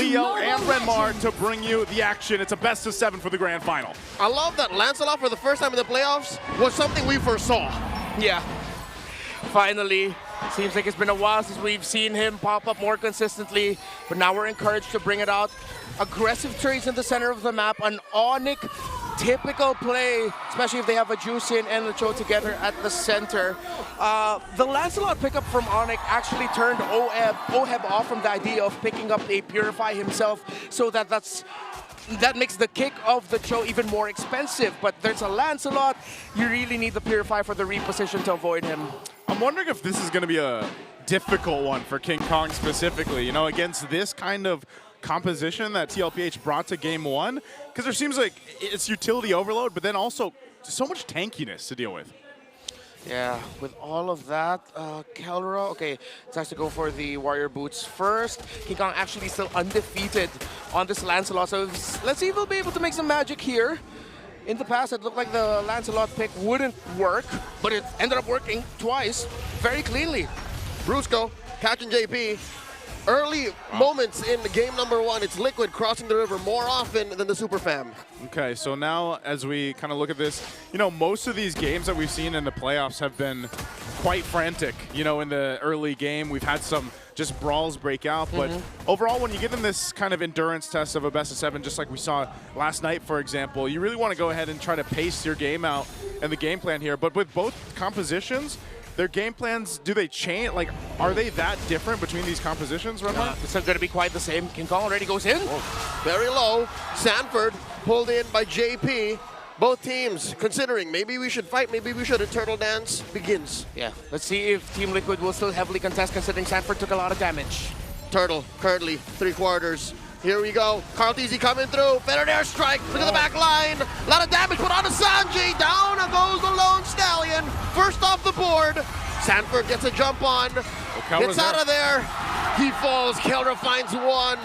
Leo, and Renmar to bring you the action. It's a best of 7 for the grand final. I love that Lancelot for the first time in the playoffs was something we foresaw. Yeah. Finally. Seems like it's been a while since we've seen him pop up more consistently, but now we're encouraged to bring it out. Aggressive trades in the center of the map, an ONIC typical play, especially if they have a Juicin and a Cho together at the center. The Lancelot pickup from ONIC actually turned Oheb off from the idea of picking up a Purify himself, so that makes the kick of the Cho even more expensive. But there's a Lancelot, you really need the Purify for the reposition to avoid him. I'm wondering if this is going to be a difficult one for King Kong specifically, you know, against this kind of composition that TLPH brought to game 1, because there seems like it's utility overload, but then also so much tankiness to deal with. Yeah, with all of that, Kelra, okay, decides to go for the Warrior Boots first. King Kong actually still undefeated on this Lancelot, so let's see if we'll be able to make some magic here. In the past, it looked like the Lancelot pick wouldn't work, but it ended up working twice, very cleanly. Brusco catching JP. Early moments in the game number 1, it's Liquid crossing the river more often than the Super Fam. Okay, so now as we kind of look at this, you know, most of these games that we've seen in the playoffs have been quite frantic. You know, in the early game, we've had some just brawls break out, but overall, when you give them this kind of endurance test of a best of 7, just like we saw last night, for example, you really want to go ahead and try to pace your game out and the game plan here. But with both compositions, their game plans, do they change? Like, are they that different between these compositions, Renmar? It's not going to be quite the same. King Kong already goes in. Whoa. Very low. Sanford pulled in by JP. Both teams considering maybe we should fight, maybe we should. A turtle dance begins. Yeah, let's see if Team Liquid will still heavily contest, considering Sanford took a lot of damage. Turtle currently 3/4. Here we go. Carl Teasy coming through. Feathered airstrike. Look at the back line. A lot of damage put on to Sanji. Down goes the Lone Stallion. First off the board. Sanford gets a jump on. Gets out of there. He falls. Kelra finds one.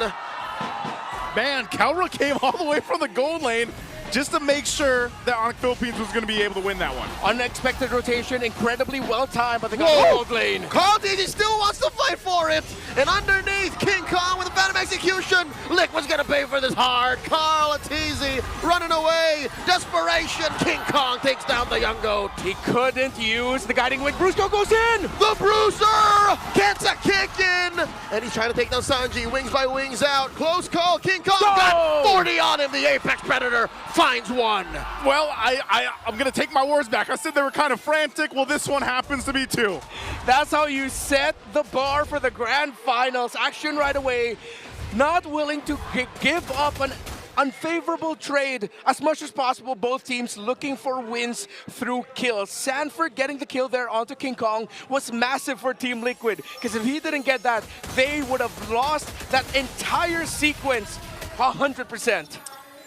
Man, Kelra came all the way from the gold lane just to make sure that ONIC Philippines was going to be able to win that one. Unexpected rotation, incredibly well timed, but they got the gold lane. Carl Teasy still wants to fight for it. And underneath, King Kong with a Phantom Execution. Liquid's going to pay for this hard. Carl Teasy running away. Desperation. King Kong takes down the young goat. He couldn't use the guiding wing. Brusco goes in. The Bruiser gets a kick in. And he's trying to take down Sanji. Wings by wings out. Close call. King Kong got 40 on him. The Apex Predator finds one. Well, I'm going to take my words back. I said they were kind of frantic. Well, this one happens to be 2. That's how you set the bar for the grand finals. Action right away. Not willing to give up an unfavorable trade as much as possible. Both teams looking for wins through kills. Sanford getting the kill there onto King Kong was massive for Team Liquid, because if he didn't get that, they would have lost that entire sequence 100%.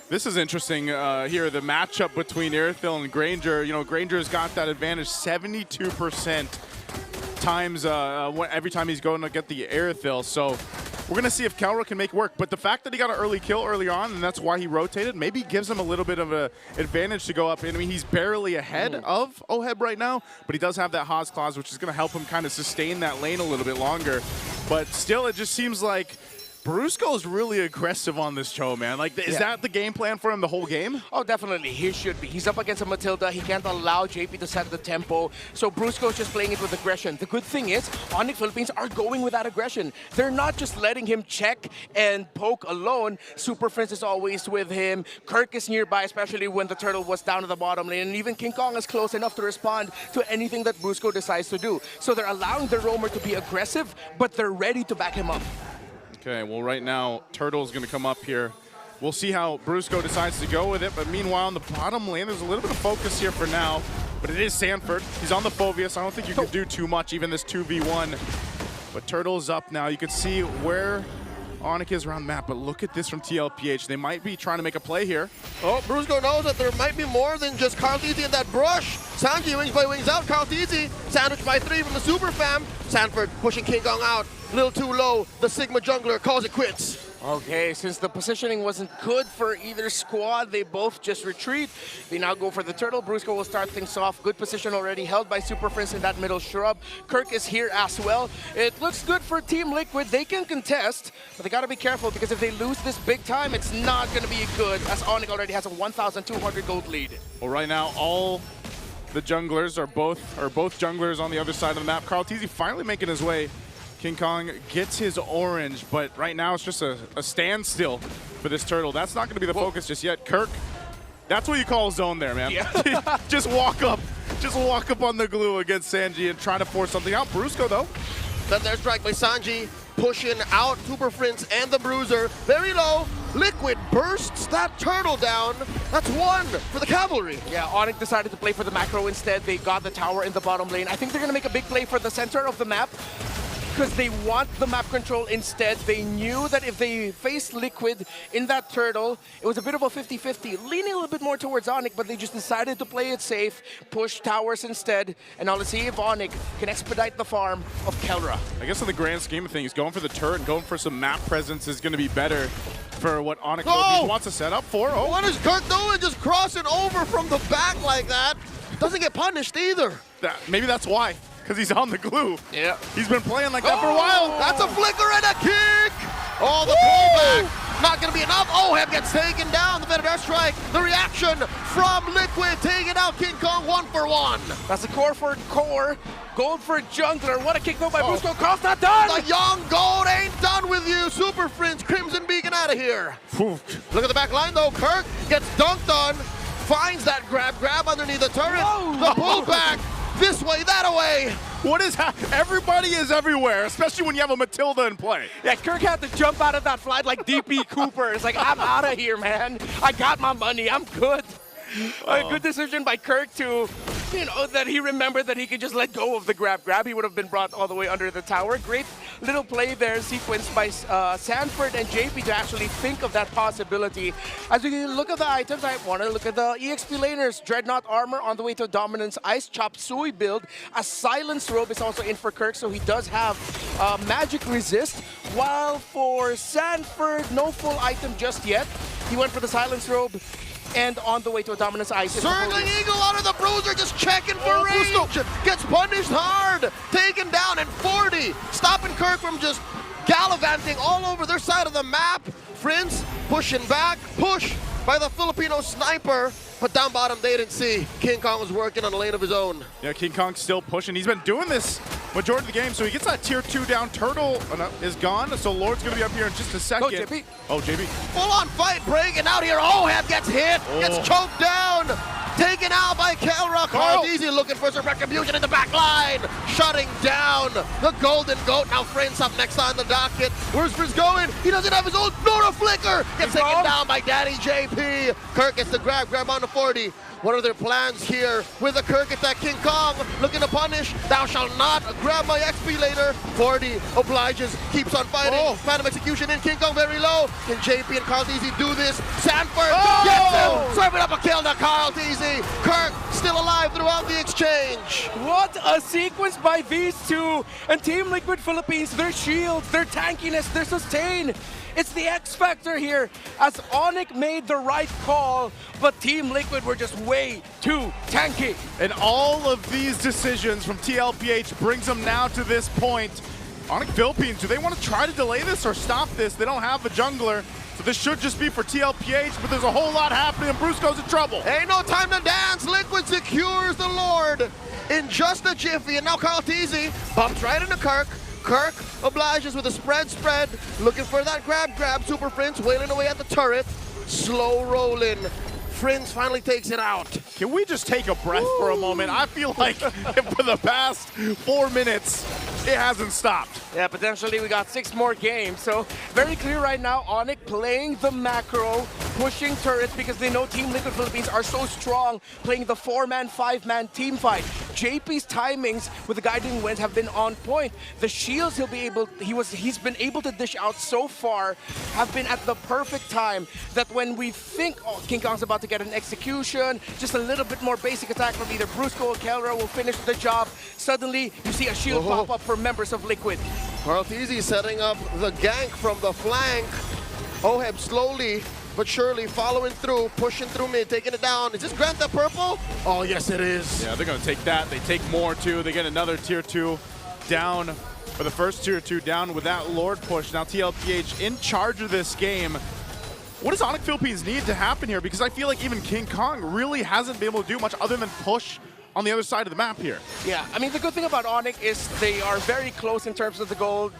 This is interesting here, the matchup between Airthil and Granger. You know, Granger's got that advantage 72% times every time he's going to get the Airthil. So we're going to see if Kelra can make work. But the fact that he got an early kill early on, and that's why he rotated, maybe gives him a little bit of an advantage to go up. I mean, he's barely ahead of Oheb right now, but he does have that Haas clause, which is going to help him kind of sustain that lane a little bit longer. But still, it just seems like Brusco is really aggressive on this Cho, man. Like, is that the game plan for him the whole game? Oh, definitely. He should be. He's up against a Matilda. He can't allow JP to set the tempo. So Brusco's just playing it with aggression. The good thing is, ONIC Philippines are going with that aggression. They're not just letting him check and poke alone. Super Prince is always with him. Kirk is nearby, especially when the turtle was down at the bottom lane. And even King Kong is close enough to respond to anything that Brusco decides to do. So they're allowing the roamer to be aggressive, but they're ready to back him up. Okay, well, right now, Turtle's going to come up here. We'll see how Brusco decides to go with it, but meanwhile, in the bottom lane, there's a little bit of focus here for now, but it is Sanford. He's on the Phoveus. I don't think you can do too much, even this 2v1. But Turtle's up now. You can see where ONIC is around the map, but look at this from TLPH. They might be trying to make a play here. Oh, Brusco knows that there might be more than just Carl Teasy in that brush. Sanji wings by wings out. Carl Teasy sandwiched by 3 from the Super Fam. Sanford pushing King Kong out. A little too low. The Sigma jungler calls it quits. Okay, since the positioning wasn't good for either squad, they both just retreat. They now go for the turtle. Brusco will start things off. Good position already held by Super Prince in that middle shrub. Kirk is here as well. It looks good for Team Liquid. They can contest, but they got to be careful because if they lose this big time, it's not going to be good, as ONIC already has a 1,200 gold lead. Well, right now, all the junglers are both junglers on the other side of the map. Karl'Tezi finally making his way. King Kong gets his orange, but right now it's just a standstill for this turtle. That's not going to be the focus just yet. Kirk, that's what you call a zone there, man. Yeah. Just walk up on the glue against Sanji and try to force something out. Brusco, though. Then there's strike by Sanji, pushing out Super Prince and the Bruiser. Very low. Liquid bursts that turtle down. That's one for the cavalry. Yeah, ONIC decided to play for the macro instead. They got the tower in the bottom lane. I think they're going to make a big play for the center of the map, because they want the map control instead. They knew that if they faced Liquid in that turtle, it was a bit of a 50-50, leaning a little bit more towards ONIC, but they just decided to play it safe, push towers instead, and now let's see if ONIC can expedite the farm of Kelra. I guess in the grand scheme of things, going for the turret and going for some map presence is going to be better for what ONIC wants to set up for. Oh, what is Kirk doing? Just crossing over from the back like that. Doesn't get punished either. Maybe that's why. Because he's on the glue. Yeah. He's been playing like that for a while. That's a flicker and a kick. Oh, the pullback. Not going to be enough. Oheb gets taken down. The Venator strike. The reaction from Liquid taking out King Kong 1 for 1. That's a core for core. Gold for jungler. What a kick though by Brusco. Cross not done. The young gold ain't done with you. Super Prince, Crimson Beacon out of here. Look at the back line though. Kirk gets dunked on. Finds that grab underneath the turret. Whoa. The pullback. This way, that away. What is happening? Everybody is everywhere, especially when you have a Matilda in play. Yeah, Kirk had to jump out of that flight like DP Cooper. It's like, I'm out of here, man. I got my money. I'm good. A good decision by Kirk to, that he remembered that he could just let go of the grab. He would have been brought all the way under the tower. Great little play there, sequenced by Sanford and JP to actually think of that possibility. As we look at the items, I want to look at the EXP laners. Dreadnought armor on the way to Dominance Ice, Chop Suey build. A Silence Robe is also in for Kirk, so he does have magic resist. While for Sanford, no full item just yet. He went for the Silence Robe. And on the way to a Dominance Ice. Circling Eagle out of the Bruiser, just checking for range. Gets punished hard. Taken down at 40. Stopping Kirk from just gallivanting all over their side of the map. Prince pushing back. Push by the Filipino sniper. But down bottom, they didn't see. King Kong was working on a lane of his own. Yeah, King Kong's still pushing. He's been doing this majority of the game, so he gets that tier 2 down. Turtle is gone, so Lord's going to be up here in just a second. Go, JP. Oh, JP. Full-on fight breaking out here. Oheb gets hit, gets choked down. Taken out by Kelra. Karl'Tezi looking for some retribution in the back line. Shutting down the Golden Goat. Now Prince up next on the docket. Where's Prince going? He doesn't have his own. No, flicker. Gets taken down by Daddy JP. Kirk gets the grab on the 40. What are their plans here with the Kirk attack? King Kong looking to punish. Thou shalt not grab my XP later. 40 obliges, keeps on fighting. Phantom execution in. King Kong very low. Can JP and Karl'Tezi do this? Sanford gets him. Serving up a kill to Karl'Tezi. Kirk still alive throughout the exchange. What a sequence by these two. And Team Liquid Philippines, their shields, their tankiness, their sustain. It's the X factor here, as ONIC made the right call, but Team Liquid were just way too tanky. And all of these decisions from TLPH brings them now to this point. ONIC Philippines, do they want to try to delay this or stop this? They don't have a jungler, so this should just be for TLPH, but there's a whole lot happening and Brusco's in trouble. Ain't no time to dance. Liquid secures the Lord in just a jiffy, and now Karl'Tezi bumps right into Kirk. Kirk obliges with a spread, looking for that grab. Super Prince wailing away at the turret, slow rolling. Prince finally takes it out. Can we just take a breath for a moment? I feel like for the past 4 minutes, it hasn't stopped. Yeah, potentially we got 6 more games. So very clear right now, ONIC playing the macro, pushing turrets because they know Team Liquid Philippines are so strong, playing the 4-man, 5-man team fight. JP's timings with the guiding wind have been on point. The shields he's been able to dish out so far have been at the perfect time, that when we think King Kong's about to get an execution, just a little bit more basic attack from either Brusco or Kelra will finish the job. Suddenly, you see a shield pop up for members of Liquid. Karl'Tezi setting up the gank from the flank. OHEB slowly but surely following through, pushing through mid, taking it down. Is this Grant the purple? Oh, yes, it is. Yeah, they're going to take that. They take more, too. They get another Tier 2 down, for the first Tier 2 down with that Lord push. Now TLPH in charge of this game. What does ONIC Philippines need to happen here? Because I feel like even King Kong really hasn't been able to do much other than push on the other side of the map here. Yeah, I mean, the good thing about ONIC is they are very close in terms of the gold.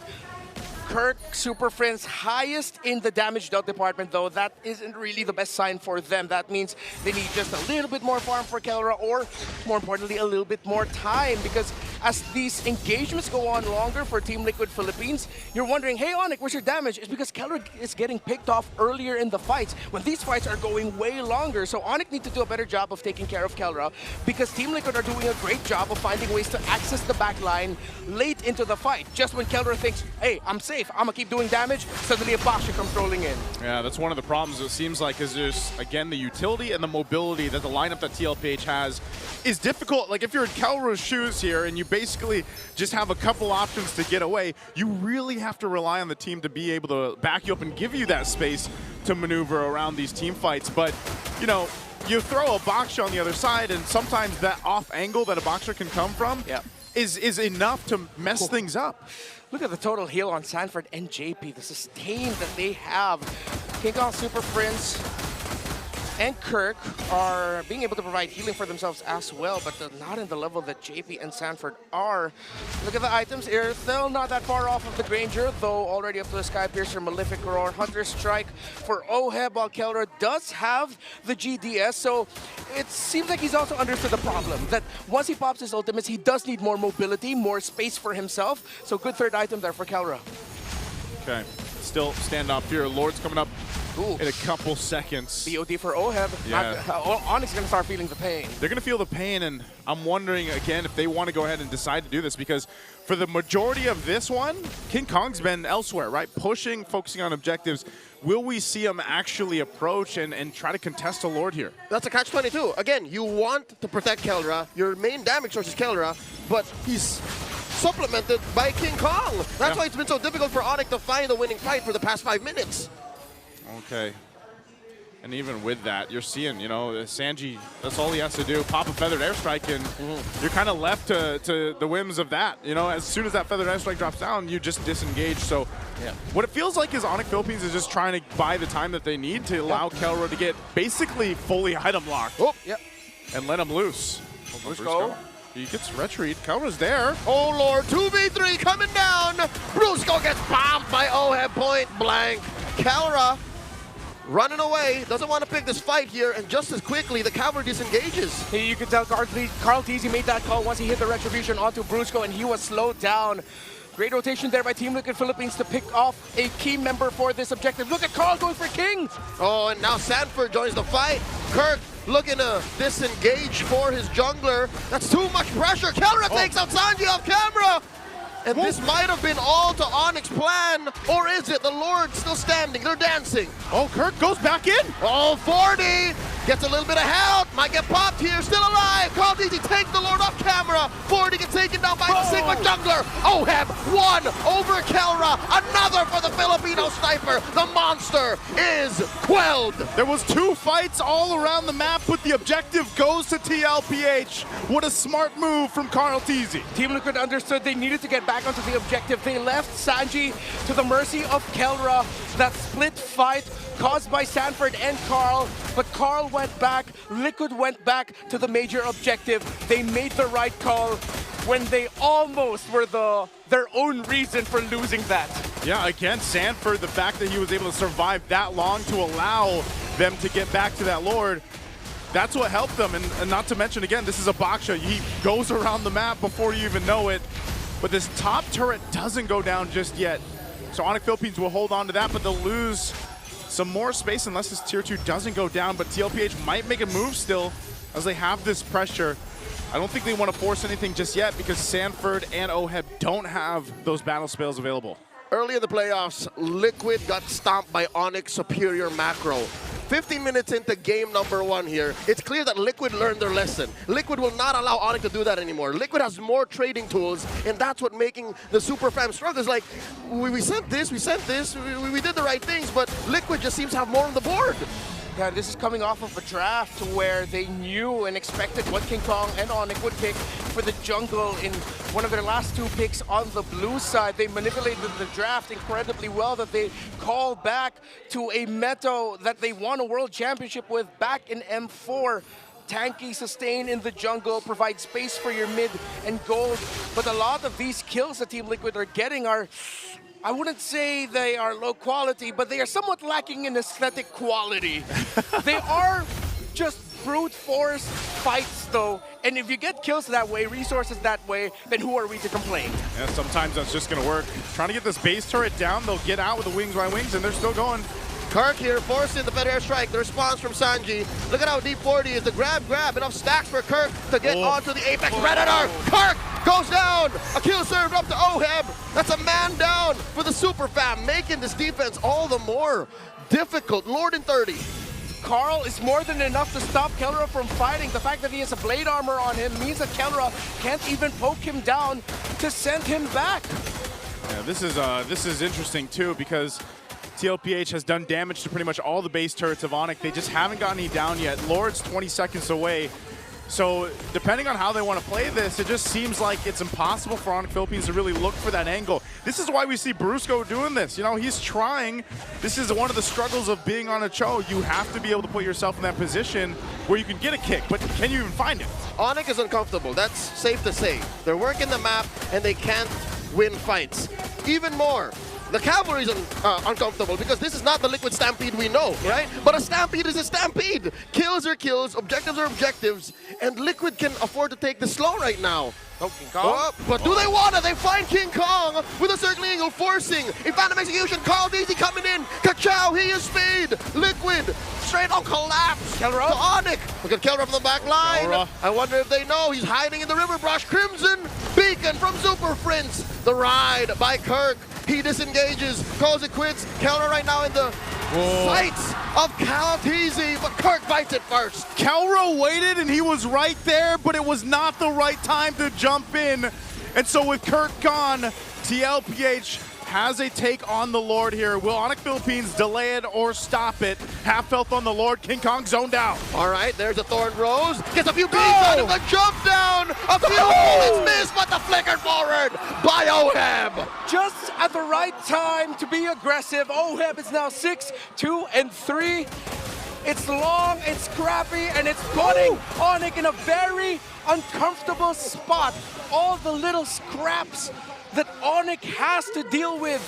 Kirk, Super Friends, highest in the damage dealt department, though that isn't really the best sign for them. That means they need just a little bit more farm for Kelra, or more importantly, a little bit more time, because as these engagements go on longer for Team Liquid Philippines, you're wondering, hey ONIC, where's your damage? It's because Kelra is getting picked off earlier in the fights, when these fights are going way longer. So ONIC need to do a better job of taking care of Kelra, because Team Liquid are doing a great job of finding ways to access the back line late into the fight. Just when Kelra thinks, hey, I'm safe, I'm gonna keep doing damage, suddenly a Basha comes rolling in. Yeah, that's one of the problems, it seems like, is there's, again, the utility and the mobility that the lineup that TLPH has is difficult. Like, if you're in Kelra's shoes here and you basically just have a couple options to get away, you really have to rely on the team to be able to back you up and give you that space to maneuver around these team fights. But, you know, you throw a Baksha on the other side, and sometimes that off angle that a Baksha can come from is enough to mess things up. Look at the total heal on Sanford and JP, the sustain that they have. King Kong, Super Prince, and Kirk are being able to provide healing for themselves as well, but not in the level that JP and Sanford are. Look at the items here. Still not that far off of the Granger, though already up to the Sky Piercer, Malefic Roar, Hunter Strike for OHEB, while Kelra does have the GDS, so it seems like he's also understood the problem, that once he pops his ultimates, he does need more mobility, more space for himself, so good third item there for Kelra. Okay, still standoff here. Lord's coming up in a couple seconds. BOD for OHEB. Yeah. ONIC's going to start feeling the pain. They're going to feel the pain, and I'm wondering, again, if they want to go ahead and decide to do this, because for the majority of this one, King Kong's been elsewhere, right? Pushing, focusing on objectives. Will we see him actually approach and try to contest a Lord here? That's a catch-22. Again, you want to protect Kelra. Your main damage source is Kelra, but he's supplemented by King Kong. That's why it's been so difficult for ONIC to find the winning fight for the past 5 minutes. Okay. And even with that, you're seeing, you know, Sanji, that's all he has to do. Pop a Feathered Airstrike, and you're kind of left to the whims of that. You know, as soon as that Feathered Airstrike drops down, you just disengage. So what it feels like is ONIC Philippines is just trying to buy the time that they need to allow Kelra to get basically fully item locked. And let him loose. Brusco. He gets retreat. Kelra's there. Oh Lord, 2v3 coming down. Brusco gets bombed by OHEB point blank. Kelra running away, doesn't want to pick this fight here, and just as quickly the cavalry disengages. You can tell Carl Teasy made that call once he hit the retribution onto Brusco, and he was slowed down. Great rotation there by Team Liquid Philippines to pick off a key member for this objective. Look at Carl going for King! Oh, and now Sanford joins the fight. Kirk looking to disengage for his jungler. That's too much pressure. Kelra takes out Sanji off camera! And this might have been all to ONIC's plan, or is it? The Lord still standing, they're dancing. Oh, Kirk goes back in. Oh, 40 gets a little bit of help, might get popped here, still alive. Carl Deasy takes the Lord off camera. 40 gets taken down by the Sigma jungler. OHEB, one over Kelra, another for the Filipino sniper. The monster is quelled. There was 2 fights all around the map, but the objective goes to TLPH. What a smart move from Carl Teasy. Team Liquid understood they needed to get back onto the objective. They left Sanji to the mercy of Kelra. That split fight caused by Sanford and Carl, but Carl went back, Liquid went back to the major objective. They made the right call when they almost were their own reason for losing that. Yeah, again, Sanford, the fact that he was able to survive that long to allow them to get back to that Lord, that's what helped them. And not to mention, again, this is a Baksha. He goes around the map before you even know it. But this top turret doesn't go down just yet. So ONIC Philippines will hold on to that, but they'll lose some more space unless this tier 2 doesn't go down. But TLPH might make a move still as they have this pressure. I don't think they want to force anything just yet because Sanford and OHEB don't have those battle spells available. Early in the playoffs, Liquid got stomped by ONIC superior macro. 15 minutes into game number 1 here, it's clear that Liquid learned their lesson. Liquid will not allow ONIC to do that anymore. Liquid has more trading tools, and that's what making the Super Fam struggle. It's like, we sent this, we did the right things, but Liquid just seems to have more on the board. Yeah, this is coming off of a draft where they knew and expected what King Kong and ONIC would pick for the jungle in one of their last 2 picks on the blue side. They manipulated the draft incredibly well, that they called back to a meta that they won a world championship with back in M4. Tanky, sustain in the jungle, provide space for your mid and gold. But a lot of these kills that Team Liquid are getting are, I wouldn't say they are low quality, but they are somewhat lacking in aesthetic quality. They are just brute force fights though, and if you get kills that way, resources that way, then who are we to complain? Yeah, sometimes that's just gonna work. Trying to get this base turret down, they'll get out with the wings by wings, and they're still going. Kirk here forcing the Feather Strike. The response from Sanji. Look at how deep 40 is. The grab. Enough stacks for Kirk to get onto the Apex Predator. Kirk goes down. A kill served up to Oheb. That's a man down for the Super Fam, making this defense all the more difficult. Lord in 30. Carl is more than enough to stop Kelra from fighting. The fact that he has a blade armor on him means that Kelra can't even poke him down to send him back. Yeah, this is interesting too, because TLPH has done damage to pretty much all the base turrets of ONIC. They just haven't gotten any down yet. Lord's 20 seconds away. So depending on how they want to play this, it just seems like it's impossible for ONIC Philippines to really look for that angle. This is why we see Brusco doing this. You know, he's trying. This is one of the struggles of being on a Cho. You have to be able to put yourself in that position where you can get a kick, but can you even find it? ONIC is uncomfortable. That's safe to say. They're working the map, and they can't win fights. Even more, the cavalry is uncomfortable because this is not the Liquid Stampede we know, right? But a Stampede is a Stampede. Kills are kills, objectives are objectives, and Liquid can afford to take the slow right now. Oh, King Kong. But do they want to? They find King Kong with a circling eagle, forcing a phantom execution. Carl Deasy coming in. Kachow, he is speed. Liquid, straight on collapse. Kelra. To ONIC. Look at Kelra from the back line. Kelra. I wonder if they know he's hiding in the river brush. Crimson Beacon from Super Prince. The ride by Kirk. He disengages, calls it quits. Kelra right now in the sights of Kalatizi, but Kirk bites it first. Kelra waited and he was right there, but it was not the right time to jump in. And so with Kirk gone, TLPH has a take on the Lord here. Will ONIC Philippines delay it or stop it? Half health on the Lord. King Kong zoned out. All right, there's a Thorn Rose. Gets a few beats out of the jump down. A few bullets missed, but the flickered forward by Oheb. Just at the right time to be aggressive. Oheb is now 6, 2, and 3. It's long, it's scrappy, and it's putting ONIC in a very uncomfortable spot. All the little scraps that ONIC has to deal with,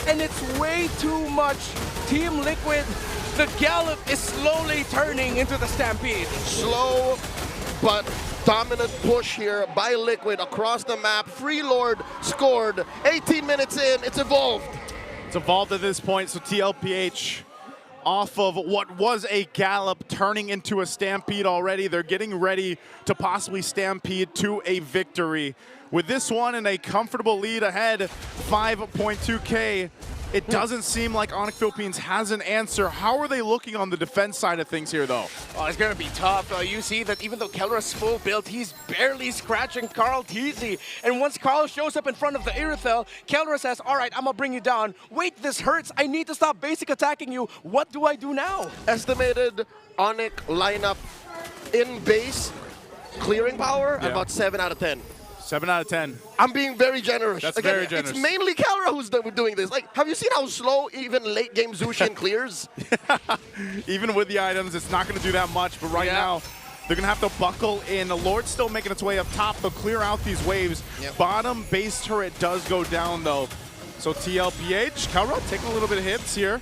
and it's way too much. Team Liquid, the gallop is slowly turning into the Stampede. Slow but dominant push here by Liquid across the map. Free Lord scored. 18 minutes in, it's evolved. It's evolved at this point, so TLPH off of what was a gallop turning into a stampede already. They're getting ready to possibly stampede to a victory. With this one in a comfortable lead ahead, 5.2K, it doesn't seem like ONIC Philippines has an answer. How are they looking on the defense side of things here, though? Oh, it's going to be tough. You see that even though Kelra's full build, he's barely scratching Carl Teasy. And once Carl shows up in front of the Irithel, Kelra says, all right, I'm going to bring you down. Wait, this hurts. I need to stop basic attacking you. What do I do now? Estimated ONIC lineup in base clearing power, about 7 out of 10. 7 out of 10. I'm being very generous. That's Again, very generous. It's mainly Kelra who's doing this. Like, have you seen how slow even late game Zushin clears? Even with the items, it's not going to do that much. But right now, they're going to have to buckle in. The Lord's still making its way up top. They'll clear out these waves. Bottom base turret does go down, though. So TLPH, Kelra taking a little bit of hits here.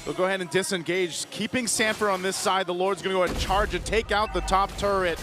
They'll go ahead and disengage. Keeping Sanford on this side, the Lord's going to go ahead and charge and take out the top turret.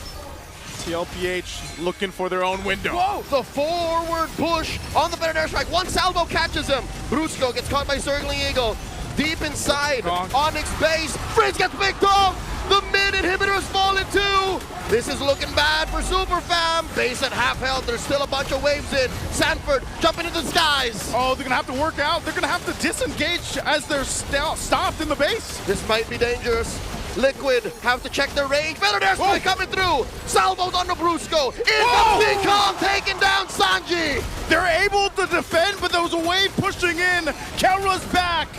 TLPH looking for their own window. Whoa! The forward push on the better air strike. One salvo catches him. Brusco gets caught by Circling Eagle. Deep inside, ONIC's base. Frizz gets picked off. The mid in, inhibitors falling too. This is looking bad for Super Fam. Base at half health, there's still a bunch of waves in. Sanford jumping into the skies. Oh, they're gonna have to work out. They're gonna have to disengage as they're stopped in the base. This might be dangerous. Liquid have to check their range. Feather Air Strike coming through. Salvos on the Brusco. In comes King Kong taking down Sanji. They're able to defend, but there was a wave pushing in. Kelra's back.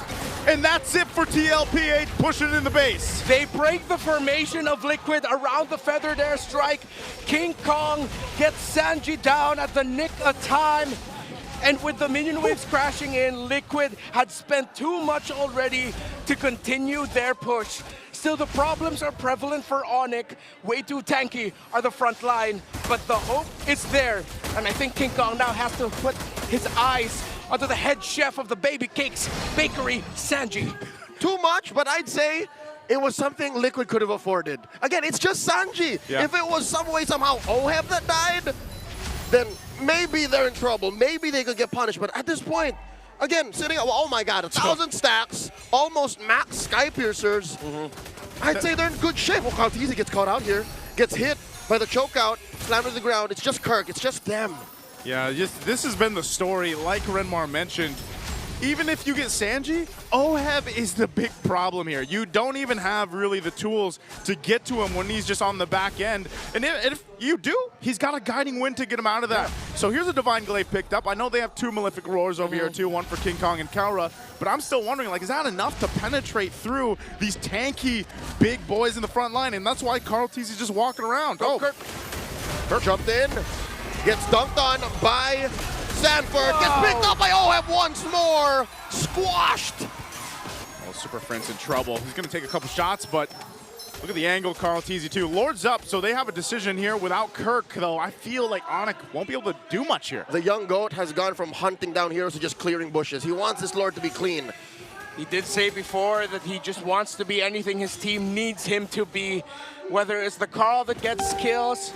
And that's it for TLPH pushing in the base. They break the formation of Liquid around the feathered airstrike. King Kong gets Sanji down at the nick of time. And with the minion waves crashing in, Liquid had spent too much already to continue their push. Still, the problems are prevalent for ONIC. Way too tanky are the front line, but the hope is there. And I think King Kong now has to put his eyes onto the head chef of the Baby Cakes Bakery, Sanji. Too much, but I'd say it was something Liquid could have afforded. Again, it's just Sanji. Yeah. If it was some way somehow OHEB that died, then maybe they're in trouble. Maybe they could get punished. But at this point, again, sitting at, oh my God, 1,000 stacks, almost max Sky Piercers. I'd say they're in good shape. Well, Kaltizi gets caught out here, gets hit by the chokeout, slammed to the ground. It's just Kirk, it's just them. Yeah, this has been the story, like Renmar mentioned. Even if you get Sanji, OHEB is the big problem here. You don't even have really the tools to get to him when he's just on the back end. And if you do, he's got a guiding wind to get him out of that. So here's a Divine Glaive picked up. I know they have 2 Malefic Roars over here too, one for King Kong and Kelra, but I'm still wondering, like, is that enough to penetrate through these tanky big boys in the front line? And that's why Carl Teasey's just walking around. Kirk jumped in, gets dunked on by Sanford, gets picked up by OHEB once more, squashed. Oh, Super Friend's in trouble. He's gonna take a couple shots, but look at the angle, Carl Teasey too. Lord's up, so they have a decision here. Without Kirk, though, I feel like ONIC won't be able to do much here. The young goat has gone from hunting down heroes to just clearing bushes. He wants this Lord to be clean. He did say before that he just wants to be anything his team needs him to be, whether it's the Carl that gets kills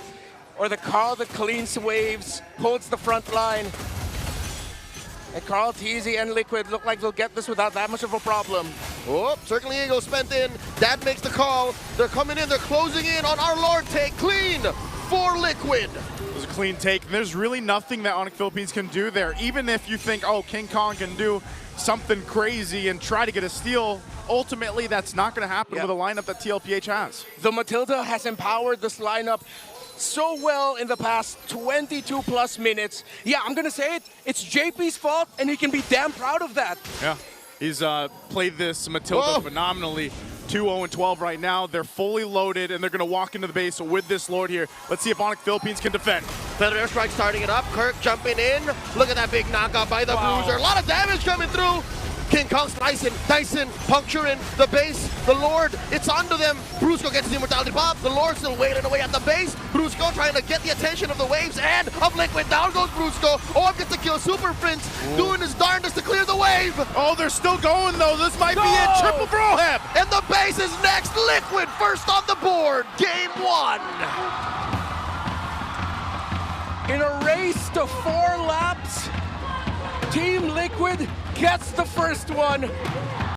or the Carl that cleans waves, holds the front line. And Carl Teasey and Liquid look like they'll get this without that much of a problem. Oh, Circling Eagle spent in. Dad makes the call. They're coming in. They're closing in on our Lord take. Clean for Liquid. It was a clean take. There's really nothing that ONIC Philippines can do there. Even if you think, oh, King Kong can do something crazy and try to get a steal, ultimately that's not going to happen with a lineup that TLPH has. The Matilda has empowered this lineup so well in the past 22 plus minutes. Yeah, I'm gonna say it, it's JP's fault, and he can be damn proud of that. Yeah, he's played this Matilda phenomenally. 2-0-12 right now. They're fully loaded, and they're gonna walk into the base with this Lord here. Let's see if ONIC Philippines can defend. Feather Airstrike starting it up. Kirk jumping in. Look at that big knockout by the Bruiser. A lot of damage coming through. King Kong's Dyson puncturing the base. The Lord, it's onto them. Brusco gets the immortality pop. The Lord still wailing away at the base. Brusco trying to get the attention of the waves and of Liquid. Down goes Brusco. OHEB gets to kill Super Prince, doing his darndest to clear the wave. Oh, they're still going though. This might be it. Triple for OHEB. And the base is next. Liquid first on the board. Game 1. In a race to 4 laps, Team Liquid gets the first one.